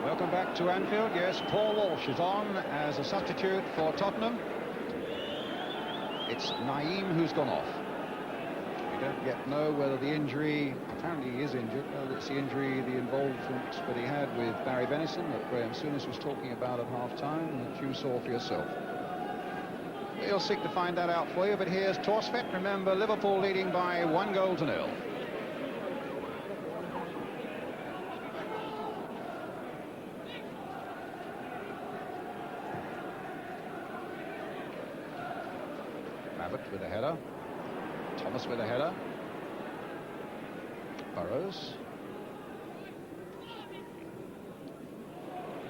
Welcome back to Anfield. Yes, Paul Walsh is on as a substitute for Tottenham. It's Naeem who's gone off. We don't yet know whether the injury, apparently he is injured, whether it's the injury, the involvement that he had with Barry Benison that Graham Souness was talking about at half-time and that you saw for yourself. We'll seek to find that out for you, but here's Torsvet. Remember, Liverpool leading by 1-0. With a header, Thomas with a header, Burrows,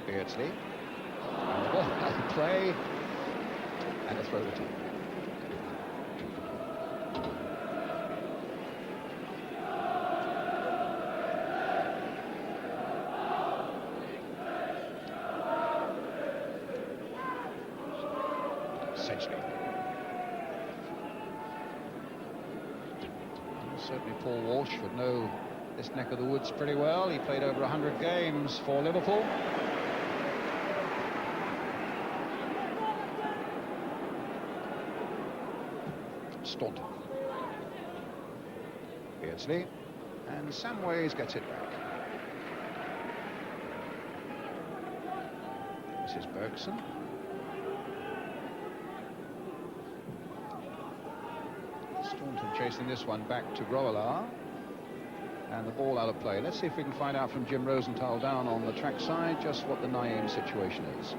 Beardsley, and the ball out of play, and a throw return. Sedgley. Certainly Paul Walsh would know this neck of the woods pretty well. He played over 100 games for Liverpool. Staunton. Beardsley. And Samways gets it back. This is Bergson. Staunton chasing this one back to Groelar, and the ball out of play. Let's see if we can find out from Jim Rosenthal down on the track side just what the Naeem situation is.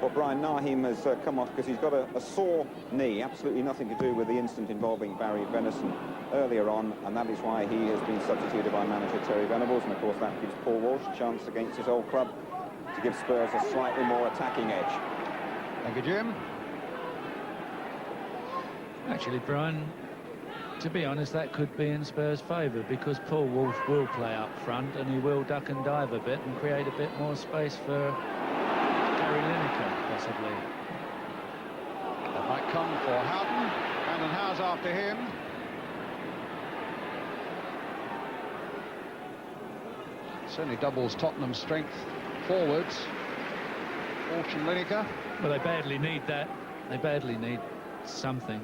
Well, Brian, Naeem has come off because he's got a sore knee, absolutely nothing to do with the incident involving Barry Benison earlier on, and that is why he has been substituted by manager Terry Venables, and of course that gives Paul Walsh a chance against his old club to give Spurs a slightly more attacking edge. Thank you, Jim. Actually, Brian, to be honest, that could be in Spurs' favour because Paul Walsh will play up front and he will duck and dive a bit and create a bit more space for Gary Lineker, possibly. That might come for Houghton. Brandon Howe's after him. Certainly doubles Tottenham's strength forwards. Walsh and Lineker. Well, they badly need that. They badly need something.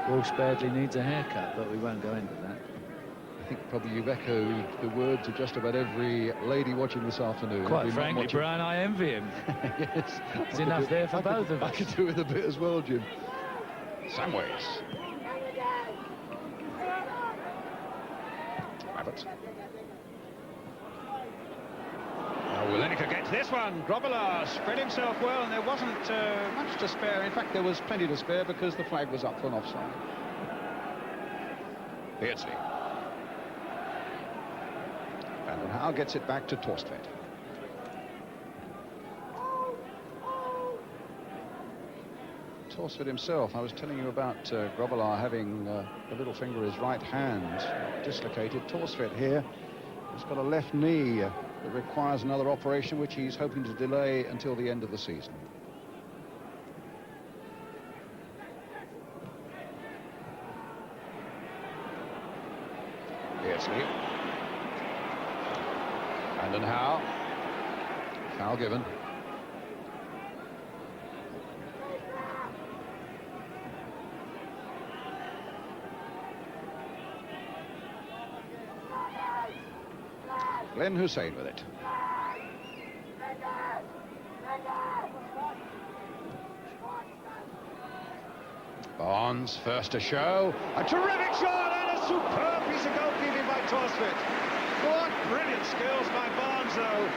Walsh badly needs a haircut, but we won't go into that. I think probably you've echoed the words of just about every lady watching this afternoon. Quite frankly, Brian, I envy him. Yes. There's enough there for both of us. I could do with a bit as well, Jim. Samways. Rabbit. Now will Lineker get this one? Grobbelaar spread himself well, and there wasn't much to spare. In fact, there was plenty to spare because the flag was up for an offside. Beardsley. And Howe gets it back to Torsvet. Torsvet himself, I was telling you about Grobbelaar having the little finger of his right hand dislocated. Torsvet here has got a left knee that requires another operation, which he's hoping to delay until the end of the season. Beardsley. Brandon Howe. Foul given. Glenn Hussein with it. Barnes first to show. A terrific shot and a superb piece of goalkeeping by Torsvet. What brilliant skills by Barnes, though.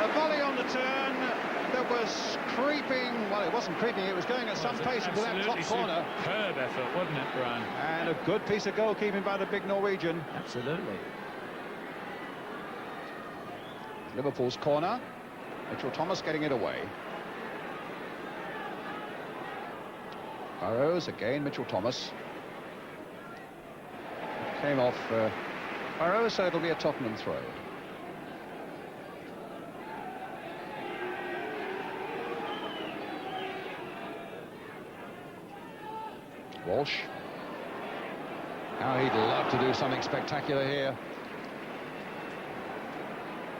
A volley on the turn that was creeping. Well, it wasn't creeping, it was going at some pace into that top corner. Superb effort, wasn't it, Brian? And a good piece of goalkeeping by the big Norwegian. Absolutely. Liverpool's corner. Mitchell Thomas getting it away. Burrows again, Mitchell Thomas. Came off Burrows, so it'll be a Tottenham throw. Walsh. How he'd love to do something spectacular here.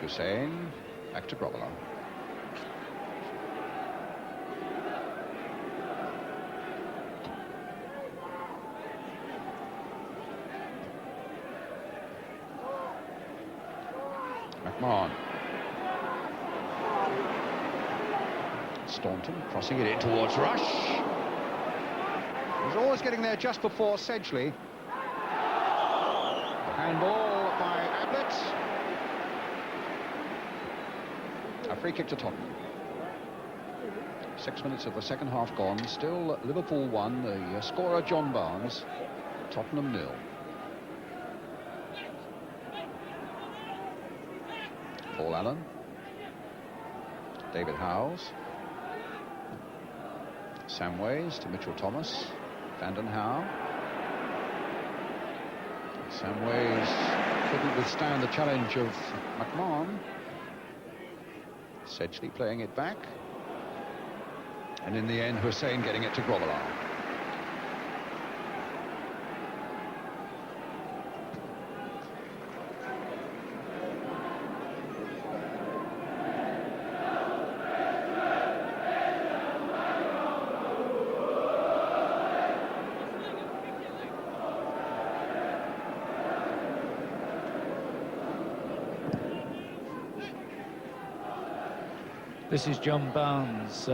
Hussein, back to Grobbelaar. McMahon. Staunton crossing it in towards Rush. He's always getting there just before Sedgley. Handball by Ablett. A free kick to Tottenham. 6 minutes of the second half gone. Still Liverpool 1. The scorer John Barnes. Tottenham 0. Paul Allen. David Howells. Samways to Mitchell Thomas. Vanden Hauwe. Samways couldn't withstand the challenge of McMahon. Sedgley playing it back. And in the end, Hussein getting it to Grobbelaar. This is John Barnes'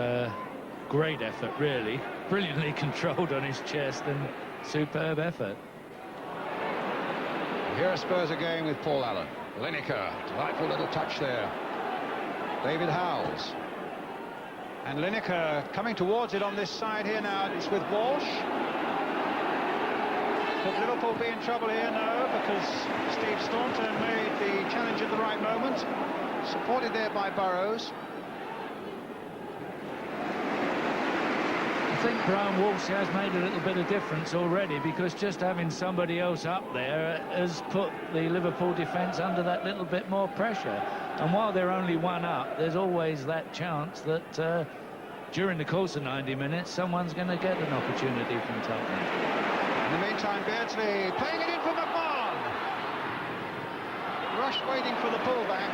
great effort, really. Brilliantly controlled on his chest and superb effort. Here are Spurs again with Paul Allen. Lineker, delightful little touch there. David Howells. And Lineker coming towards it on this side here now. It's with Walsh. Could Liverpool be in trouble here? No, because Steve Staunton made the challenge at the right moment. Supported there by Burrows. I think Brian Walsh has made a little bit of difference already, because just having somebody else up there has put the Liverpool defence under that little bit more pressure. And while they're only 1 up, there's always that chance that during the course of 90 minutes, someone's going to get an opportunity from Tottenham. In the meantime, Beardsley playing it in for McMahon. Rush waiting for the pullback.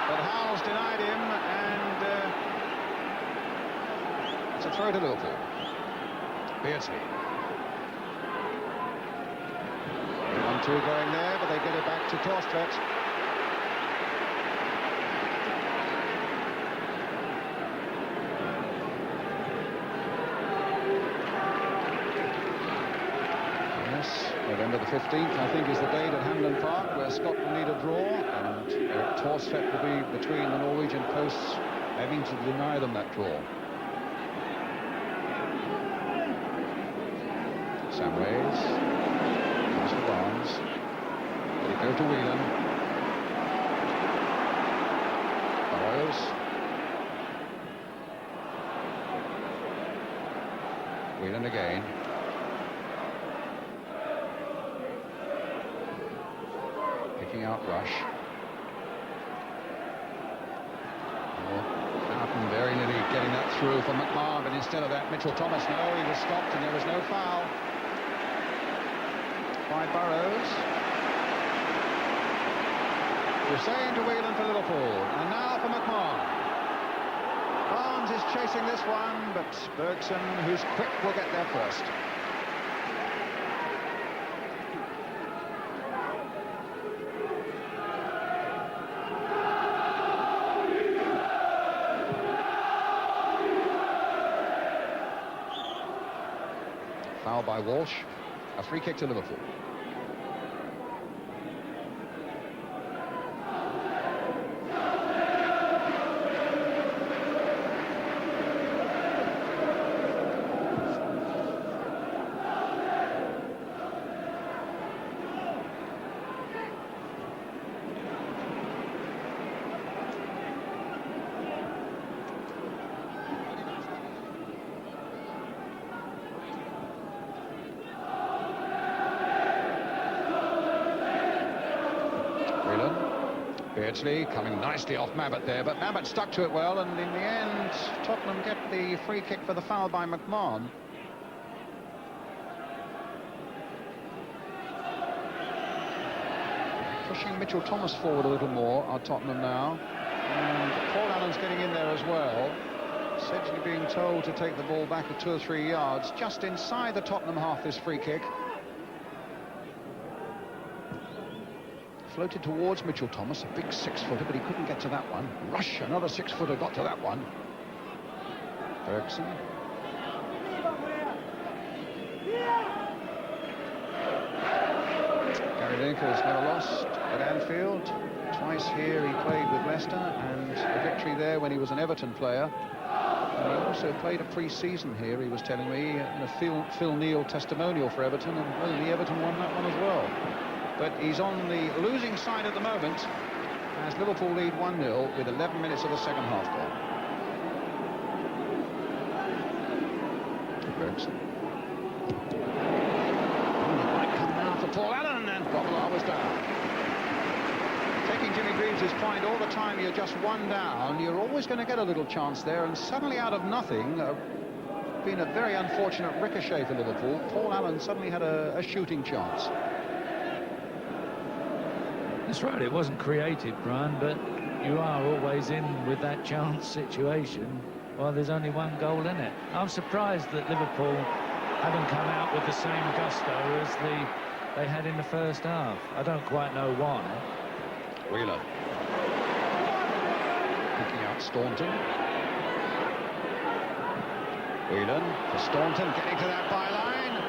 But Howells denied him, and it's a throw to Liverpool. Beardsley. 1-2 going there, but they get it back to Torstvedt. Yes, November the 15th, I think, is the date at Hampden Park where Scotland need a draw, and Torstvedt will be between the Norwegian posts, having to deny them that draw. Samways, Mr. Barnes, let it go to Whelan. Burrows. Whelan again. Picking out Rush. Houghton very nearly getting that through for McMahon, but instead of that, Mitchell Thomas, no, he was stopped and there was no foul by Burrows. Hussein to Whelan for Liverpool, and now for McMahon. Barnes is chasing this one, but Bergson, who's quick, will get there first. Foul by Walsh. A free kick to Liverpool. Beardsley coming nicely off Mabbott there, but Mabbott stuck to it well, and in the end, Tottenham get the free kick for the foul by McMahon. Pushing Mitchell Thomas forward a little more are Tottenham now, and Paul Allen's getting in there as well. Sedgley being told to take the ball back at 2 or 3 yards, just inside the Tottenham half, this free kick. Floated towards Mitchell Thomas, a big 6-footer, but he couldn't get to that one. Rush, another 6-footer, got to that one. Bergson. Gary Lineker has never lost at Anfield. Twice here he played with Leicester, and a victory there when he was an Everton player. And he also played a pre-season here, he was telling me, in a Phil Neal testimonial for Everton, and well, the Everton won that one as well. But he's on the losing side at the moment as Liverpool lead 1-0 with 11 minutes of the second half gone. Bergson. It might come now for Paul Allen, and Boblar was down. Taking Jimmy Greaves' point, all the time you're just one down, you're always going to get a little chance there, and suddenly out of nothing, been a very unfortunate ricochet for Liverpool, Paul Allen suddenly had a shooting chance. That's right, it wasn't created, Brian, but you are always in with that chance situation while there's only one goal in it. I'm surprised that Liverpool haven't come out with the same gusto as they had in the first half. I don't quite know why. Wheeler. Picking out Staunton. Whelan for Staunton, getting to that byline.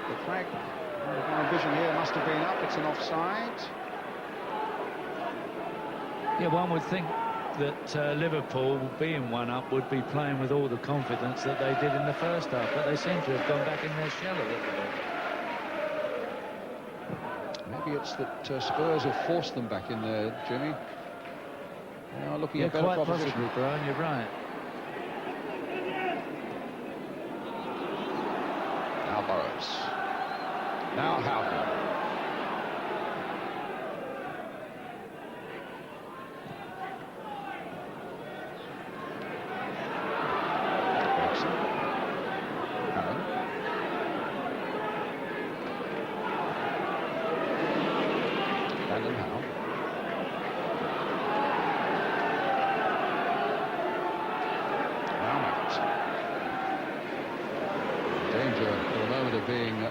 The flag, my vision here must have been up, it's an offside. Yeah, one would think that Liverpool, being one up, would be playing with all the confidence that they did in the first half, but they seem to have gone back in their shell a little bit. Maybe it's that Spurs have forced them back in there, Jimmy. They are looking at better quite proposition. possibly, Brian, you're right. Now Burrows. Now Houghton.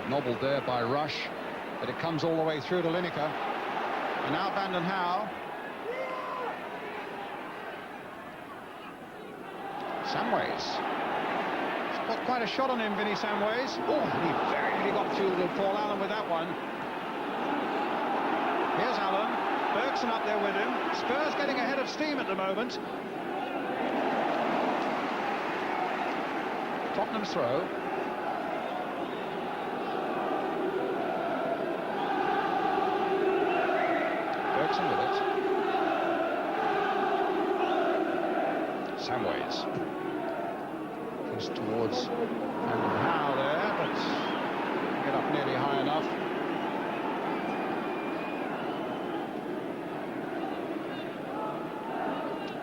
Nobbled there by Rush, but it comes all the way through to Lineker. And now Vanden Hauwe. Samways. He's got quite a shot on him, Vinnie Samways. Oh, he very nearly got through to Paul Allen with that one. Here's Allen. Bergson up there with him. Spurs getting ahead of steam at the moment. Tottenham's throw. With it. Samways. Just towards Vanden Hauwe there, but get up nearly high enough.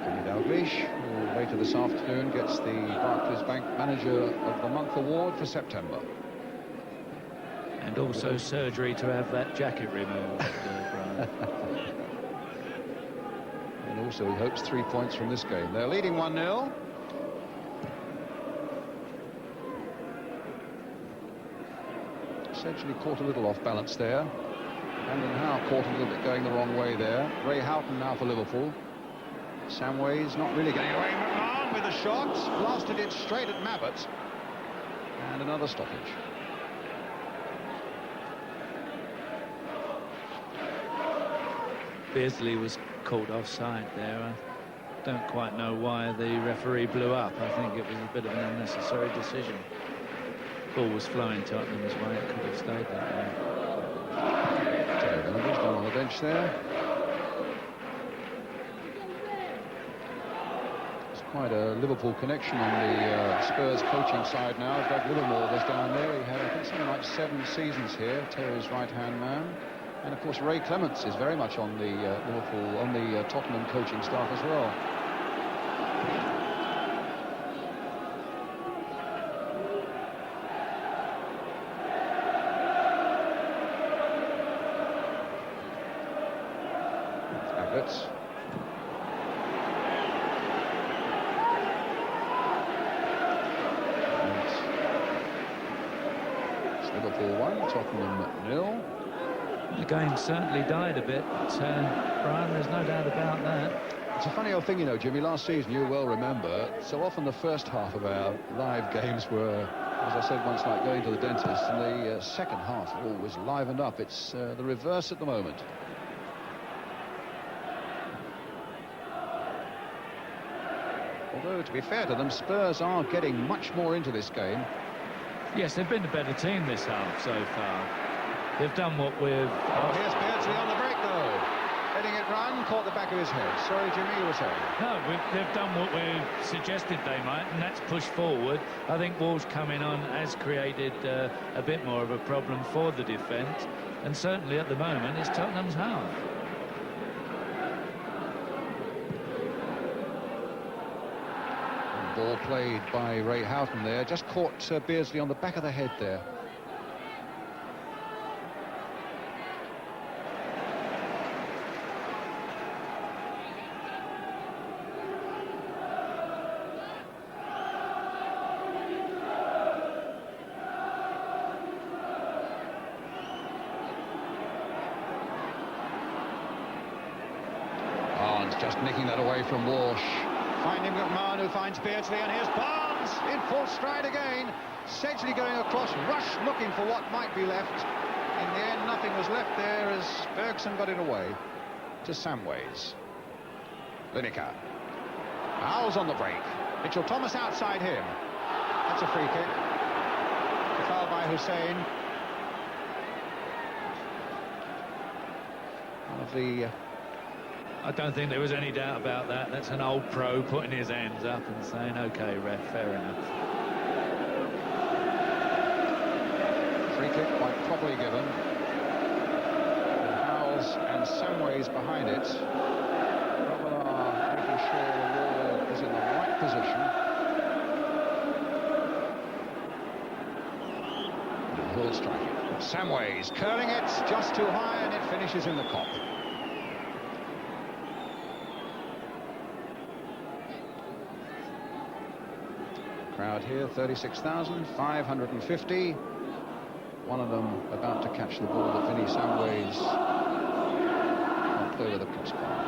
Kenny Dalglish, who later this afternoon gets the Barclays Bank Manager of the Month award for September. And also surgery to have that jacket removed, Brian. Also, he hopes 3 points from this game. They're leading 1-0. Sedgley caught a little off balance there. Vanden Hauwe caught a little bit going the wrong way there. Ray Houghton now for Liverpool. Samways not really getting away. McMahon with a shot. Blasted it straight at Mabbott. And another stoppage. Beardsley was caught offside there. I don't quite know why the referee blew up. I think it was a bit of an unnecessary decision. Ball was flowing Tottenham's way. It could have stayed that way. Terry Venables down on the bench there. It's quite a Liverpool connection on the Spurs coaching side now. Doug Livermore was down there. He had, I think, something like 7 seasons here. Terry's right-hand man. And of course, Ray Clements is very much on the Liverpool, on the Tottenham coaching staff as well. Ablett. Liverpool 1, Tottenham 0. The game certainly died a bit, Brian, there's no doubt about that. It's a funny old thing, you know, Jimmy. Last season, you well remember, so often the first half of our live games were, as I said once, like going to the dentist, and the second half always livened up. It's the reverse at the moment. Although, to be fair to them, Spurs are getting much more into this game. Yes, they've been the better team this half so far. They've done what we've... Oh, here's Beardsley on the break, though. Letting it run, caught the back of his head. Sorry, Jimmy, you were saying? No, they've done what we've suggested they might, and that's push forward. I think Wolves coming on has created a bit more of a problem for the defence, and certainly at the moment it's Tottenham's half. Ball played by Ray Houghton there, just caught Beardsley on the back of the head there. Barnes just nicking that away from Walsh. Finding McMahon, who finds Beardsley, and here's Barnes in full stride again. Sedgley going across, Rush looking for what might be left. In the end, nothing was left there as Bergson got it away to Samways. Lineker. Owls on the break. Mitchell Thomas outside him. That's a free kick. A foul by Hussein. One of the... I don't think there was any doubt about that. That's an old pro putting his hands up and saying, OK, ref, fair enough. Free kick quite properly given. Howells and Samways behind it. Robillard making sure the wall is in the right position. And Hull striking. Samways curling it just too high, and it finishes in the Kop. Crowd here, 36,550. One of them about to catch the ball that Vinnie Samways can't play with the crossbar.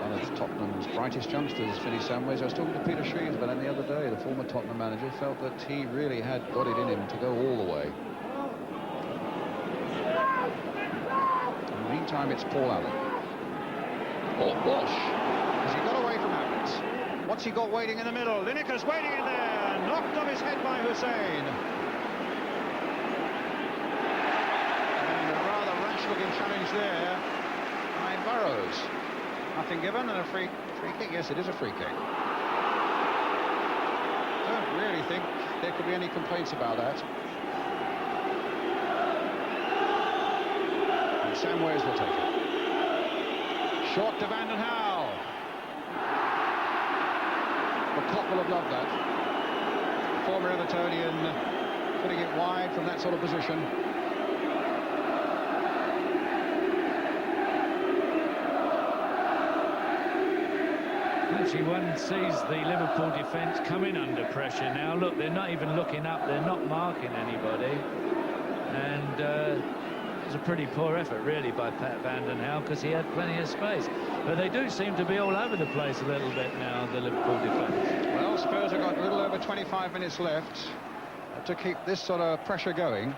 One of Tottenham's brightest youngsters, Vinnie Samways. I was talking to Peter Shreves about him the other day. The former Tottenham manager felt that he really had got it in him to go all the way. In the meantime, it's Paul Allen. Oh, Walsh. Has he got away from Abbott? What's he got waiting in the middle? Lineker's waiting in there. Knocked off his head by Hussein. And a rather rash-looking challenge there by Burrows. Nothing given, and a free kick. Yes, it is a free kick. Don't really think there could be any complaints about that. And Samways will take it. Short to Van den Hauwe. The Kop will have loved that. Former Evertonian putting it wide from that sort of position. Actually, one sees the Liverpool defence coming under pressure now. Look, they're not even looking up. They're not marking anybody. And it was a pretty poor effort, really, by Pat Van den Hauwe, because he had plenty of space. But they do seem to be all over the place a little bit now, the Liverpool defence. Well, Spurs have got a little over 25 minutes left to keep this sort of pressure going.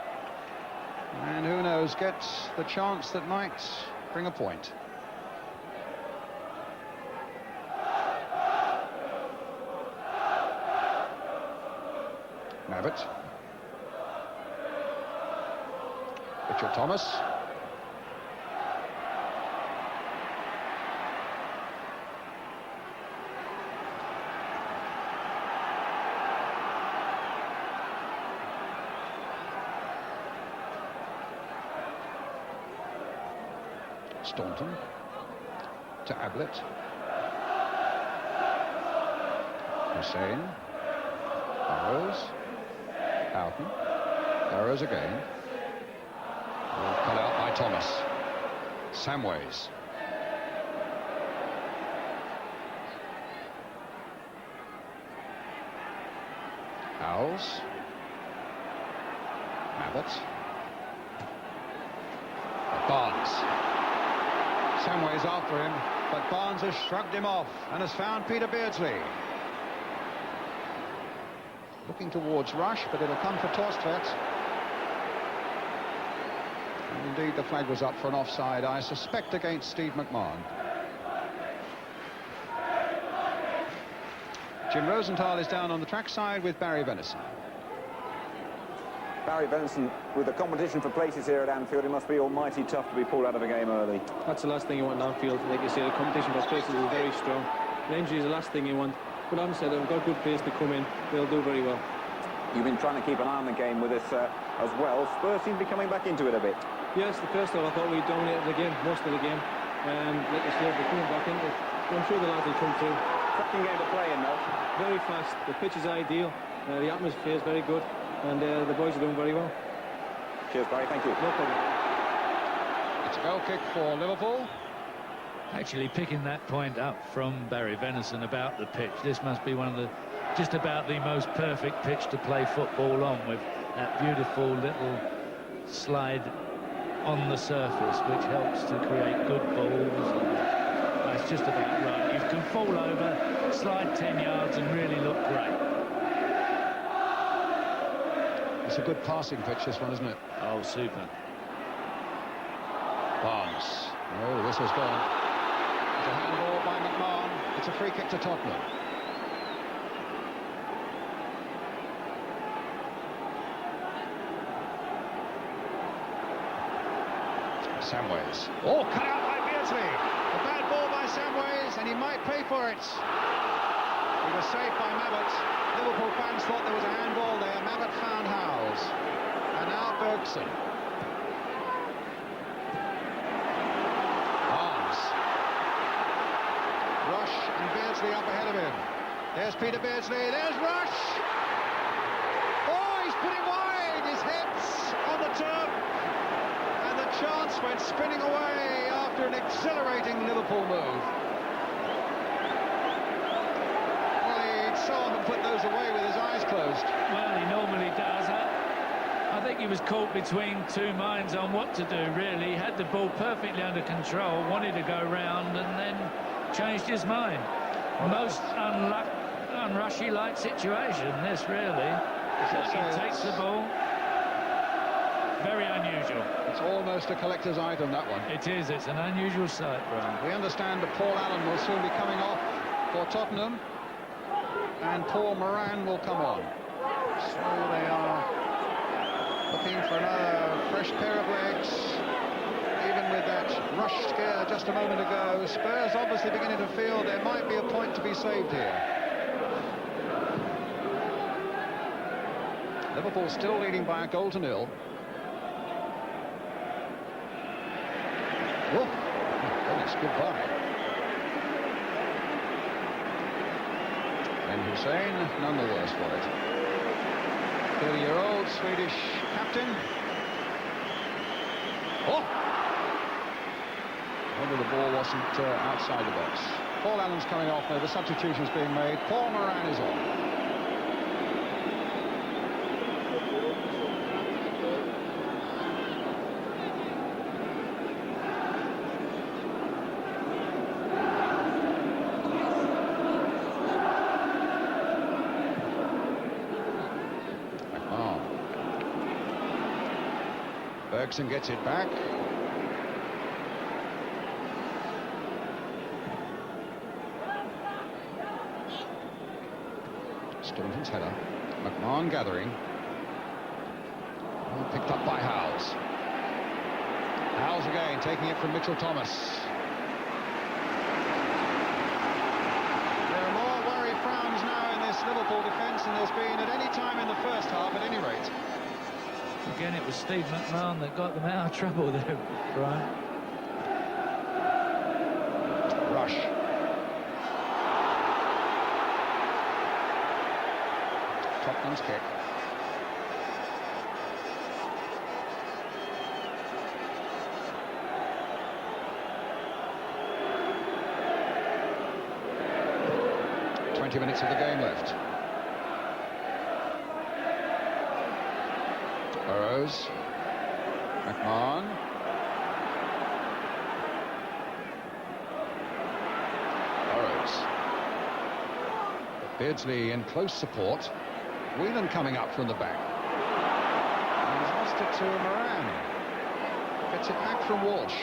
And who knows, get the chance that might bring a point. Mabbott. Mitchell Thomas. Staunton to Ablett. Hussein. Burrows. Houghton. Burrows again. Cut out by Thomas. Samways. Howells. Abbott. Barnes. Samways after him, but Barnes has shrugged him off and has found Peter Beardsley. Looking towards Rush, but it'll come for Torstvedt. And indeed, the flag was up for an offside, I suspect, against Steve McMahon. Jim Rosenthal is down on the trackside with Barry Venison. Barry Venison, with the competition for places here at Anfield, it must be almighty tough to be pulled out of a game early. That's the last thing you want in Anfield. Like you say, the competition for places is very strong. An injury is the last thing you want. But I'm saying they've got good players to come in. They'll do very well. You've been trying to keep an eye on the game with us as well. Spurs seem to be coming back into it a bit. Yes, the first half I thought we dominated the game, most of the game. Like you say, they're coming back into it. I'm sure the lads will come through. Cracking game to play in, though. Very fast. The pitch is ideal. The atmosphere is very good. And the boys are doing very well. Cheers, Barry. Thank you. No problem. It's a goal kick for Liverpool. Actually picking that point up from Barry Venison about the pitch. This must be one of the, just about the most perfect pitch to play football on, with that beautiful little slide on the surface, which helps to create good balls. That's just about right. You can fall over, slide 10 yards and really look great. It's a good passing pitch, this one, isn't it? Oh, super. Barnes. Oh, this has gone. It's a handball by McMahon. It's a free kick to Tottenham. Samways. Oh, cut out by Beardsley. A bad ball by Samways, and he might pay for it. He was saved by Mabbott. Liverpool fans thought there was a handball there. Mabbott found Howells. And now Bergson. Barnes. Rush and Beardsley up ahead of him. There's Peter Beardsley. There's Rush. Oh, he's put it wide. His head's on the turf. And the chance went spinning away after an exhilarating Liverpool move. So often put those away with his eyes closed. Well, he normally does. I think he was caught between two minds on what to do, really. He had the ball perfectly under control, wanted to go round, and then changed his mind. Most unrushy-like situation, this, really. He takes the ball. Very unusual. It's almost a collector's item, that one. It is. It's an unusual sight, Brian. We understand that Paul Allen will soon be coming off for Tottenham, and Paul Moran will come on. So they are looking for another fresh pair of legs. Even with that rush scare just a moment ago, Spurs obviously beginning to feel there might be a point to be saved here. Liverpool still leading by a goal to nil. Oh, goodness, goodbye. And Hussein, none the worse for it. 30-year-old Swedish captain. Oh! Wonder the ball wasn't outside the box. Paul Allen's coming off now. The substitution's being made. Paul Moran is on. Bergson gets it back. Staunton's header. McMahon gathering. Oh, picked up by Howells. Howells again, taking it from Mitchell Thomas. There are more worry frowns now in this Liverpool defence than there's been at any time in the first half, at any rate. Again, it was Steve McMahon that got them out of trouble there, Brian. Tottenham's kick. Minutes of the game left. Burrows. McMahon. Burrows. Beardsley in close support. Whelan coming up from the back. And he's lost it to Moran. Gets it back from Walsh.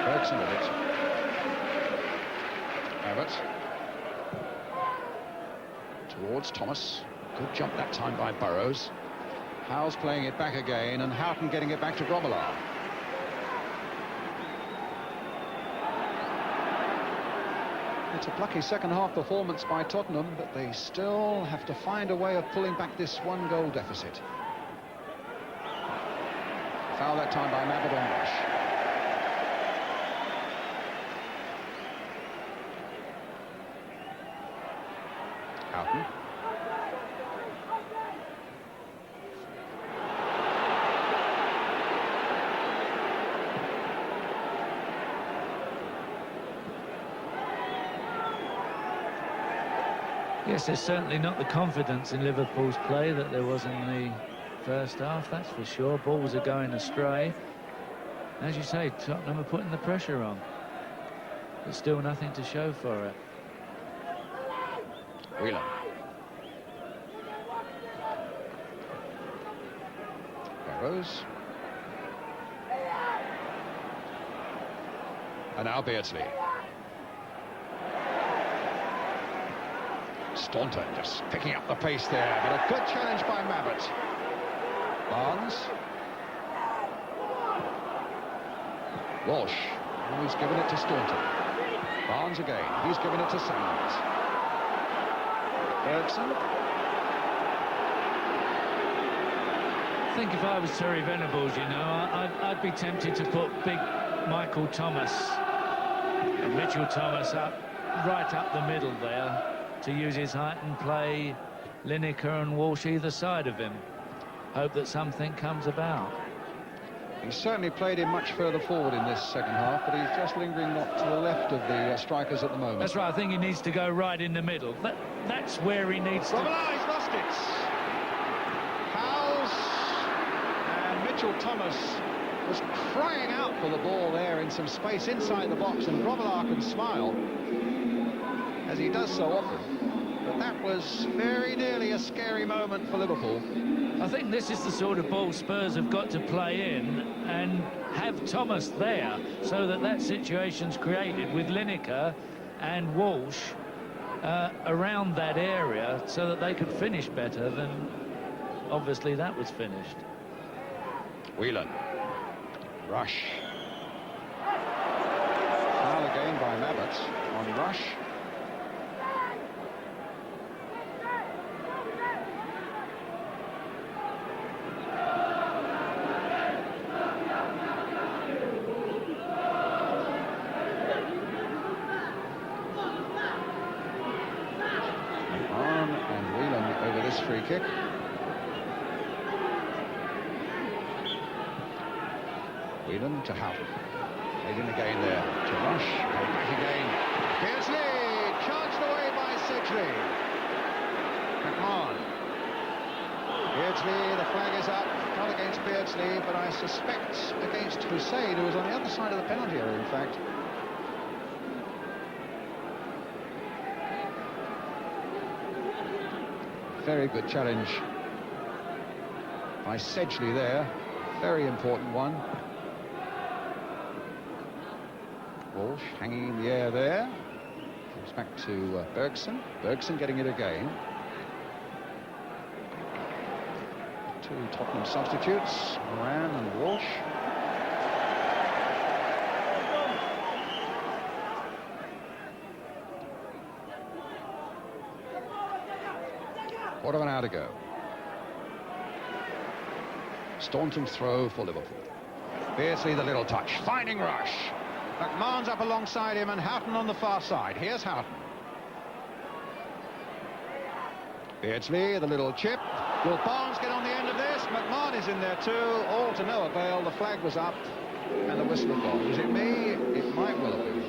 Bergson with it. Abbott. Towards Thomas. Good jump that time by Burrows. Howell's playing it back again, and Houghton getting it back to Grobbelaar. It's a plucky second-half performance by Tottenham, but they still have to find a way of pulling back this one-goal deficit. Foul that time by Mabbott on Rush. Houghton. Yes, there's certainly not the confidence in Liverpool's play that there was in the first half, that's for sure. Balls are going astray. As you say, Tottenham are putting the pressure on. But still nothing to show for it. Whelan. Burrows. And now Beardsley. Staunton just picking up the pace there, but a good challenge by Mabbott. Barnes. Walsh. Oh, he's given it to Staunton. Barnes again. He's given it to Sands. Bergson. I think if I was Terry Venables, you know, I'd be tempted to put big Michael Thomas and Mitchell Thomas up, right up the middle there, to use his height and play Lineker and Walsh either side of him. Hope that something comes about. He's certainly played him much further forward in this second half, but he's just lingering not to the left of the strikers at the moment. That's right, I think he needs to go right in the middle. That's where he needs to... Grobbelaar, he's lost it! Howells and Mitchell Thomas was crying out for the ball there in some space inside the box, and Grobbelaar can smile, as he does so often. But that was very nearly a scary moment for Liverpool. I think this is the sort of ball Spurs have got to play in and have Thomas there so that situation's created with Lineker and Walsh around that area so that they could finish better than obviously that was finished. Whelan. Rush. Foul again by Mabbott on Rush. Free kick. Whelan to Houghton. Played in again there to Rush. And back again. Beardsley charged away by Sedgley. McMahon. Beardsley, the flag is up. Not against Beardsley, but I suspect against Hussein, who was on the other side of the penalty area, in fact. Very good challenge by Sedgley there. Very important one. Walsh hanging in the air there. Comes back to Bergson. Bergson getting it again. Two Tottenham substitutes, Moran and Walsh. Quarter of an hour to go. Staunton throw for Liverpool. Beardsley, the little touch, finding Rush. McMahon's up alongside him, and Houghton on the far side. Here's Houghton. Beardsley, the little chip. Will Barnes get on the end of this? McMahon is in there too, all to no avail. The flag was up, and the whistle had gone. Was it me? It might well have been.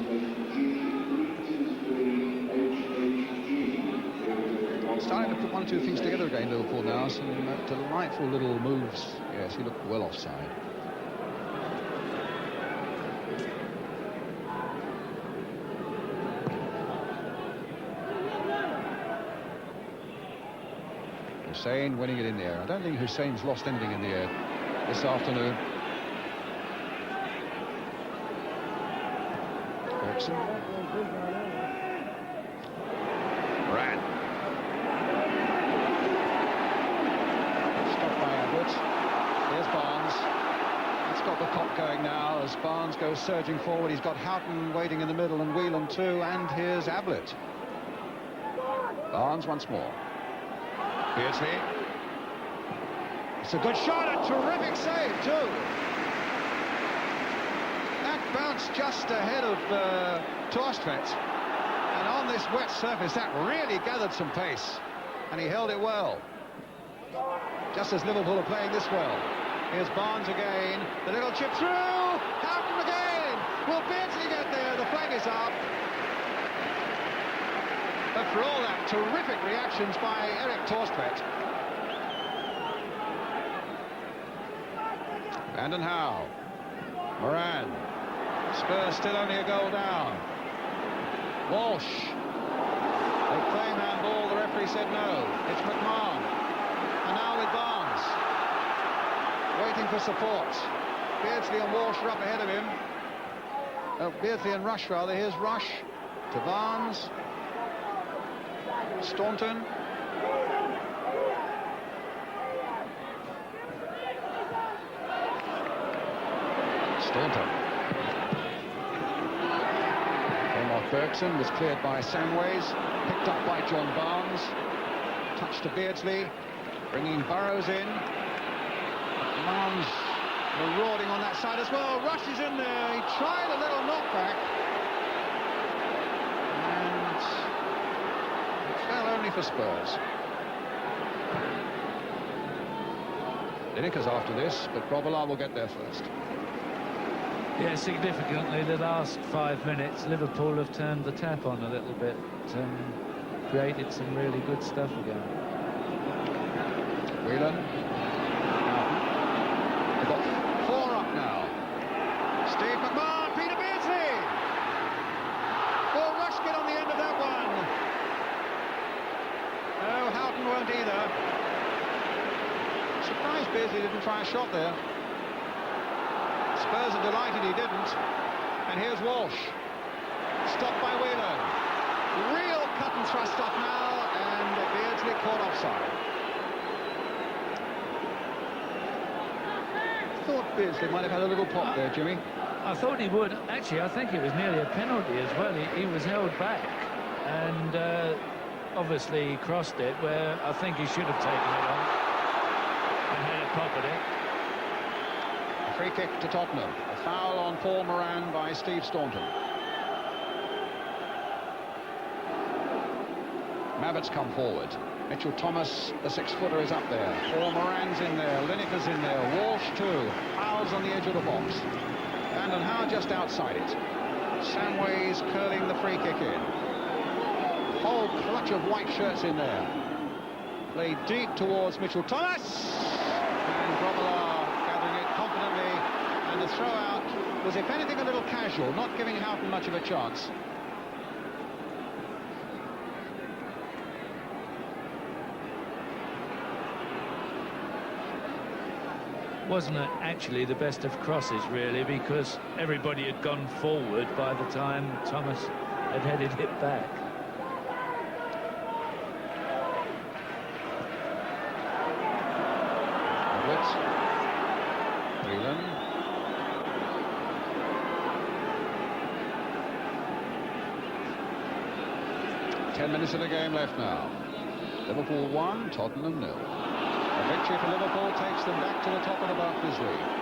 Starting to put one or two things together again, Liverpool now. Some delightful little moves. Yes, he looked well offside. Hussein winning it in the air. I don't think Hussein's lost anything in the air this afternoon. Bergson. Moran. Stopped by Edwards. Here's Barnes. It's got the cop going now as Barnes goes surging forward. He's got Houghton waiting in the middle and Whelan too, and here's Ablett. Barnes once more. Beardsley. It's a good shot, a terrific save too. That bounced just ahead of Torstvedt, and on this wet surface that really gathered some pace, and he held it well. Just as Liverpool are playing this well. Here's Barnes again, the little chip through, Houghton again. Will Beardsley get there? The flag is up. But for all that, terrific reactions by Eric Torstvedt. And Howe. Moran. Spurs still only a goal down. Walsh. They claim handball, the referee said no. It's McMahon. And now with Barnes. Waiting for support. Beardsley and Walsh are up ahead of him. Beardsley and Rush rather. Here's Rush to Barnes. Staunton. Staunton. Bergson was cleared by Samways, picked up by John Barnes. Touch to Beardsley, bringing Burrows in. Barnes marauding on that side as well. Rush is in there. He tried a little knockback. Only for Spurs. Lineker's after this, but Grobbelaar will get there first. Yeah, significantly, the last 5 minutes, Liverpool have turned the tap on a little bit, created some really good stuff again. Whelan. They've got 4 up now. Steve McMahon, Peter Beardsley. Will Rush get on the end of that one? No, Houghton won't either. Surprised Beardsley didn't try a shot there. Spurs are delighted he didn't. And here's Walsh. Stopped by Whelan. Real cut and thrust up now, and Beardsley caught offside. Thought Beardsley might have had a little pop there, Jimmy. I thought he would. Actually, I think it was nearly a penalty as well. He was held back, and obviously he crossed it where I think he should have taken it on and had a pop at it. A free kick to Tottenham. A foul on Paul Moran by Steve Staunton. Mabbott's come forward. Mitchell Thomas, the 6-footer, is up there. Paul Moran's in there. Lineker's in there. Walsh too. Howell's on the edge of the box. Vanden Howe just outside it. Samways curling the free kick in. Whole clutch of white shirts in there. Played deep towards Mitchell Thomas. And Grobbelaar gathering it confidently. And the throw out was, if anything, a little casual, not giving Houghton much of a chance. Wasn't it actually the best of crosses, really, because everybody had gone forward by the time Thomas had headed it back. Whelan. Ten minutes of the game left now. Liverpool 1, Tottenham 0. A victory for Liverpool takes them back to the top of the Barclays League.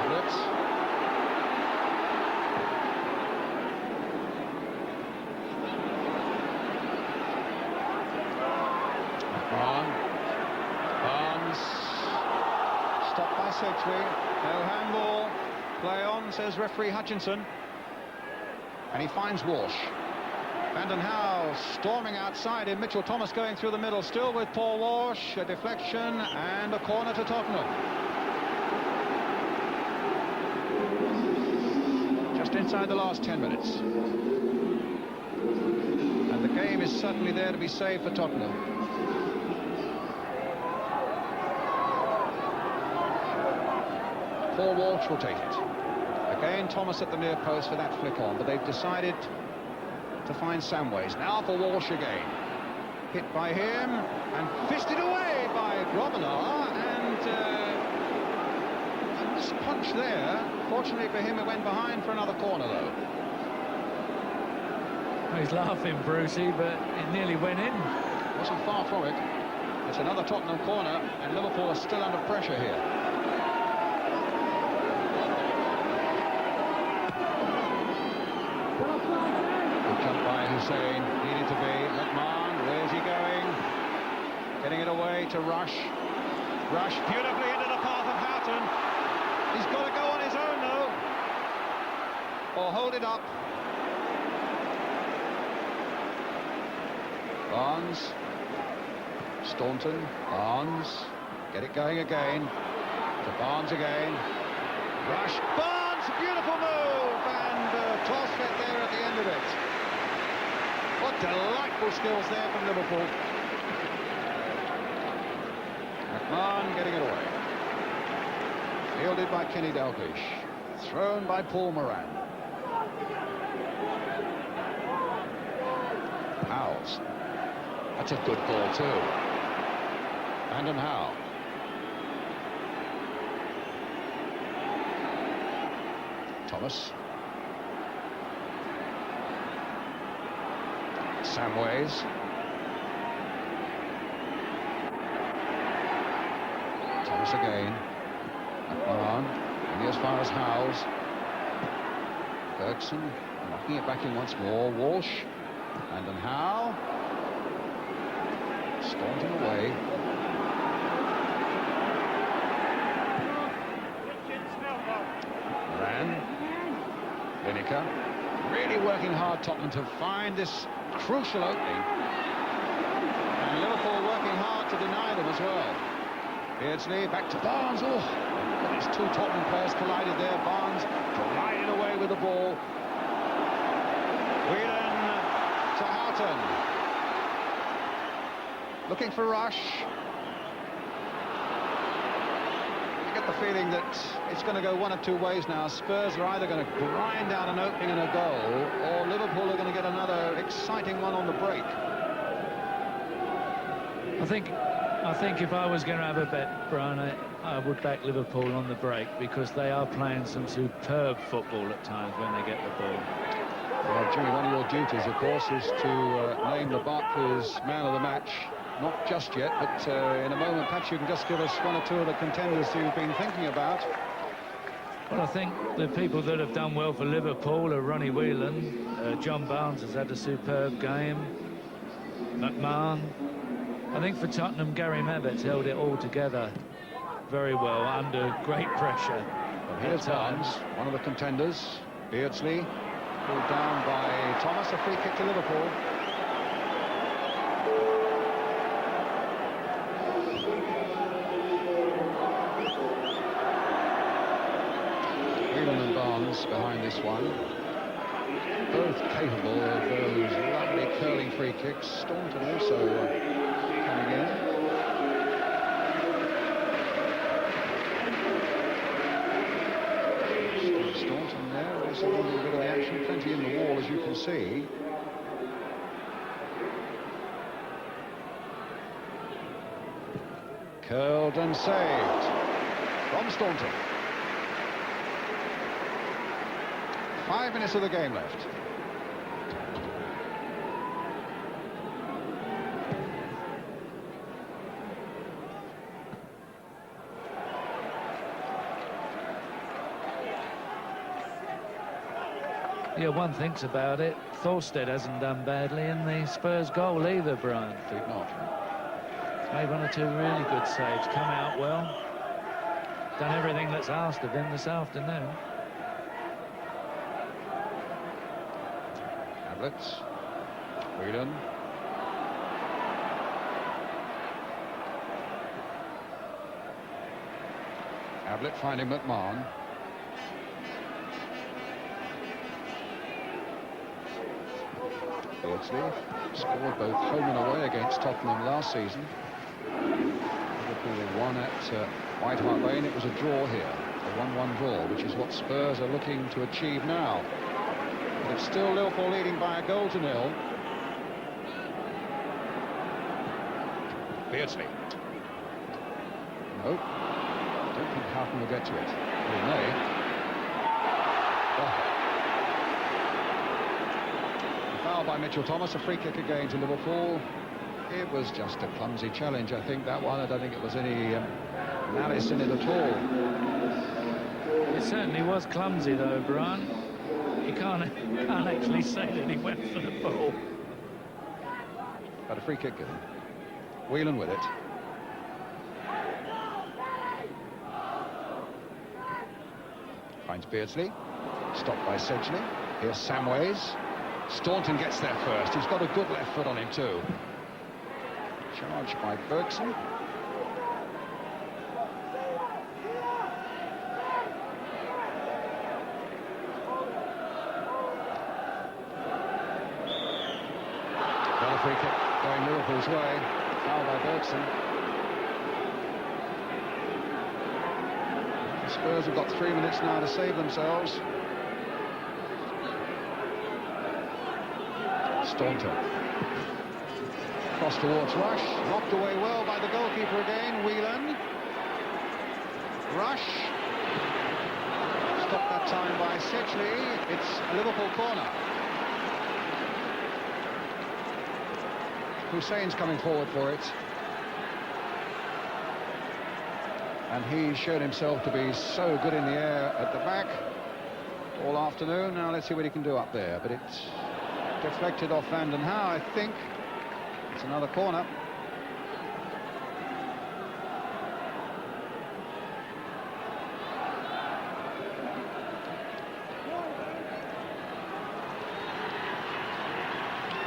Blitz. Barnes. Stopped by Sedgley. No handball. Play on, says referee Hutchinson. And he finds Walsh. Vanden Hauwe storming outside him. Mitchell Thomas going through the middle, still with Paul Walsh. A deflection and a corner to Tottenham. Just inside the last 10 minutes. And the game is certainly there to be saved for Tottenham. Paul Walsh will take it. Again, Thomas at the near post for that flick on, but they've decided to find Samways. Now for Walsh again. Hit by him and fisted away by Grosvenor, and a missed punch there. Fortunately for him, it went behind for another corner, though. He's laughing, Brucey, but it nearly went in. Wasn't far from it. It's another Tottenham corner, and Liverpool are still under pressure here. Hussein needed to be. McMahon, where's he going? Getting it away to Rush. Rush beautifully into the path of Houghton. He's got to go on his own, though. Or hold it up. Barnes. Staunton. Barnes. Get it going again. To Barnes again. Rush. Barnes! Beautiful move! And Tosfett there at the end of it. What delightful skills there from Liverpool. McMahon getting it away. Fielded by Kenny Dalglish. Thrown by Paul Moran. Howes. That's a good ball too. Vanden Hauwe. Thomas. Samways. Thomas again. McMahon. Only as far as Howes. Bergson knocking it back in once more. Walsh. Vanden Hauwe. Staunton away. Moran. Lineker. Really working hard, Tottenham, to find this crucial opening. And Liverpool working hard to deny them as well. Beardsley back to Barnes. Oh, these two Tottenham players collided there. Barnes glided away with the ball. Whelan to Houghton. Looking for Rush. The feeling that it's going to go one of two ways now. Spurs are either going to grind out an opening and a goal, or Liverpool are going to get another exciting one on the break. I think if I was going to have a bet, Brian, I would back Liverpool on the break, because they are playing some superb football at times when they get the ball. Well, Jimmy, one of your duties, of course, is to name the Barclays man of the match. Not just yet, but in a moment, perhaps you can just give us one or two of the contenders you've been thinking about. Well, I think the people that have done well for Liverpool are Ronnie Whelan. John Barnes has had a superb game. McMahon. I think for Tottenham, Gary Mabbutt's held it all together very well under great pressure. Well, here's Barnes, one of the contenders. Beardsley, pulled down by Thomas, a free kick to Liverpool. Behind this one, both capable of those lovely curling free kicks. Staunton also coming in. Staunton there, also a little bit of the action, plenty in the wall, as you can see. Curled and saved from Staunton. 5 minutes of the game left. Yeah, one thinks about it. Thorstead hasn't done badly in the Spurs goal either, Brian. Did not. He's made one or two really good saves, come out well. Done everything that's asked of him this afternoon. Tablets. Whelan. Ablett finding McMahon. Beardsley scored both home and away against Tottenham last season. Liverpool won at White Hart Lane. It was a draw here, a 1-1 draw, which is what Spurs are looking to achieve now. But it's still Liverpool leading by a goal to nil. Beardsley. No. Don't think Houghton will get to it. He may. Oh. Foul by Mitchell Thomas, a free kick again to Liverpool. It was just a clumsy challenge, I think, that one. I don't think it was any malice in it at all. It certainly was clumsy, though, Brian. You can't actually say that he went for the ball. But a free kick given. Whelan with it. Finds Beardsley. Stopped by Sedgley. Here's Samways. Staunton gets there first. He's got a good left foot on him too. Charged by Bergson. Well, a free kick going Liverpool's way. Foul by Bergson. The Spurs have got 3 minutes now to save themselves. Staunton. Cross towards Rush. Knocked away well by the goalkeeper again. Whelan. Rush. Stopped that time by Sedgley. It's a Liverpool corner. Hussein's coming forward for it. And he's shown himself to be so good in the air at the back all afternoon. Now let's see what he can do up there. But it's deflected off Van den Hauwe, I think. It's another corner.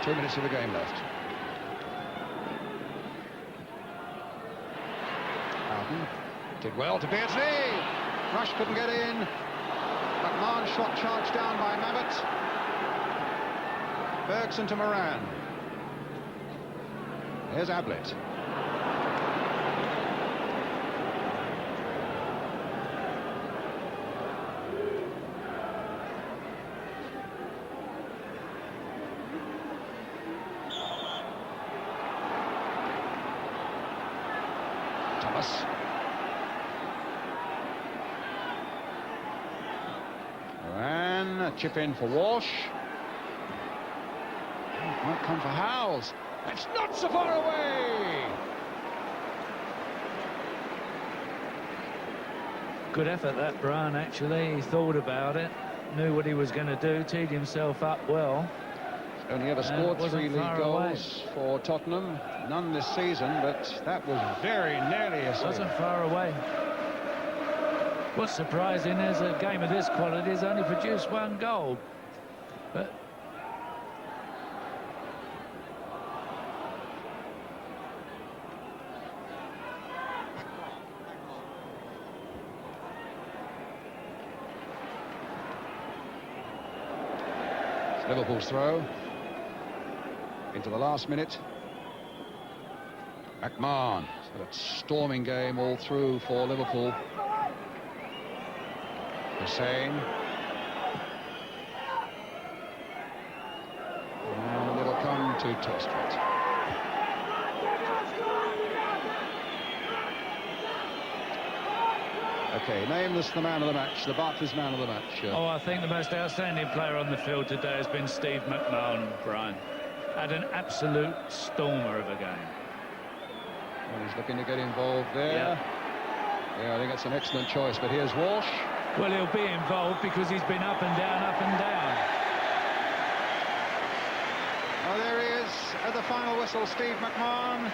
Two minutes of the game left. Houghton did well to Beardsley. Rush couldn't get in. McMahon shot charged down by Mabbott. Bergson to Moran. Here's Ablett. Thomas. Moran, a chip in for Walsh. Might come for Howells. It's not so far away. Good effort that, Brian, actually. He thought about it, knew what he was going to do, teed himself up well. Only ever scored 3 league goals for Tottenham. None this season, but that was very nearly a save. Wasn't far away. What's surprising is a game of this quality has only produced 1 goal. But Liverpool's throw into the last minute. McMahon. So that storming game all through for Liverpool. Hussein. And it'll come to Torstvedt. Okay, name this the man of the match, the Barclays man of the match. Oh, I think the most outstanding player on the field today has been Steve McMahon, Brian. Had an absolute stormer of a game. Well, he's looking to get involved there. Yeah, I think that's an excellent choice, but here's Walsh. Well, he'll be involved because he's been up and down, up and down. Oh, there he is at the final whistle, Steve McMahon.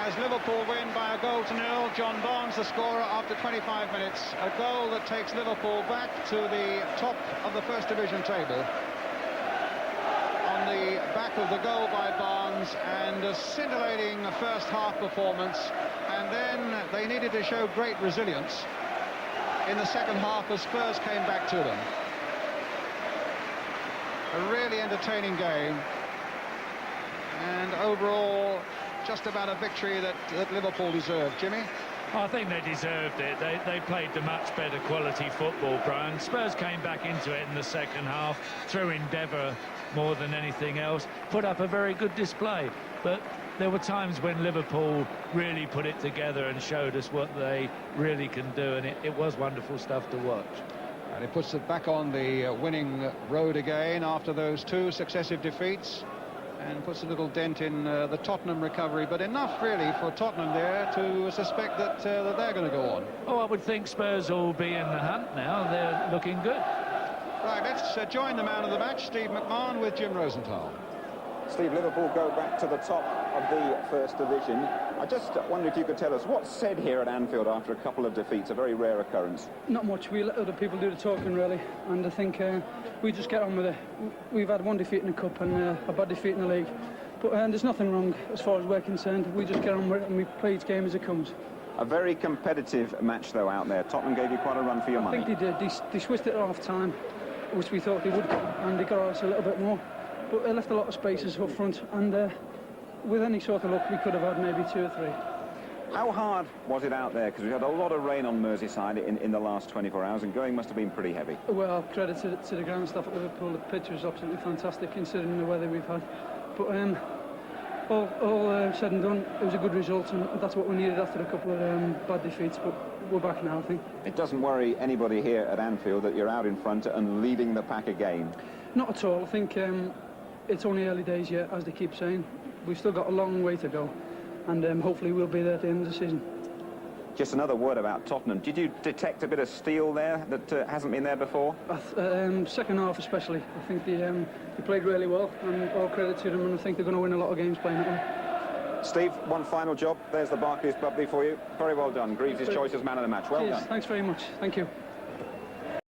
As Liverpool win by 1-0. John Barnes, the scorer, after 25 minutes. A goal that takes Liverpool back to the top of the First Division table. On the back of the goal by Barnes, and a scintillating first half performance. And then they needed to show great resilience in the second half as Spurs came back to them. A really entertaining game. And overall, just about a victory that Liverpool deserved. Jimmy? I think they deserved it. They played the much better quality football, Brian. Spurs came back into it in the second half, through endeavour more than anything else, put up a very good display. But there were times when Liverpool really put it together and showed us what they really can do, and it was wonderful stuff to watch. And it puts it back on the winning road again after those 2 successive defeats, and puts a little dent in the Tottenham recovery, but enough really for Tottenham there to suspect that, that they're going to go on. Oh, I would think Spurs will be in the hunt now. They're looking good. Right, let's join the man of the match, Steve McMahon, with Jim Rosenthal. Steve, Liverpool go back to the top of the First Division. I just wonder if you could tell us what's said here at Anfield after a couple of defeats, a very rare occurrence. Not much. We let other people do the talking, really, and I think we just get on with it. We've had 1 defeat in the Cup and a bad defeat in the league, but there's nothing wrong as far as we're concerned. We just get on with it and we play each game as it comes. A very competitive match, though, out there. Tottenham gave you quite a run for your money. I think they did. They switched it at half-time, which we thought they would, and they got us a little bit more. But they left a lot of spaces up front, and with any sort of luck, we could have had maybe 2 or 3. How hard was it out there? Because we had a lot of rain on Merseyside in the last 24 hours, and going must have been pretty heavy. Well, credit to the ground staff at Liverpool. The pitch was absolutely fantastic, considering the weather we've had. But all said and done, it was a good result, and that's what we needed after a couple of bad defeats. But we're back now, I think. It doesn't worry anybody here at Anfield that you're out in front and leading the pack again? Not at all. I think it's only early days yet, as they keep saying. We've still got a long way to go, and hopefully we'll be there at the end of the season. Just another word about Tottenham. Did you detect a bit of steel there that hasn't been there before? Second half especially. I think they played really well, and all credit to them, and I think they're going to win a lot of games playing that way. Steve, one final job. There's the Barclays bubbly for you. Very well done. Greaves' choice as man of the match. Well done. Thanks very much. Thank you.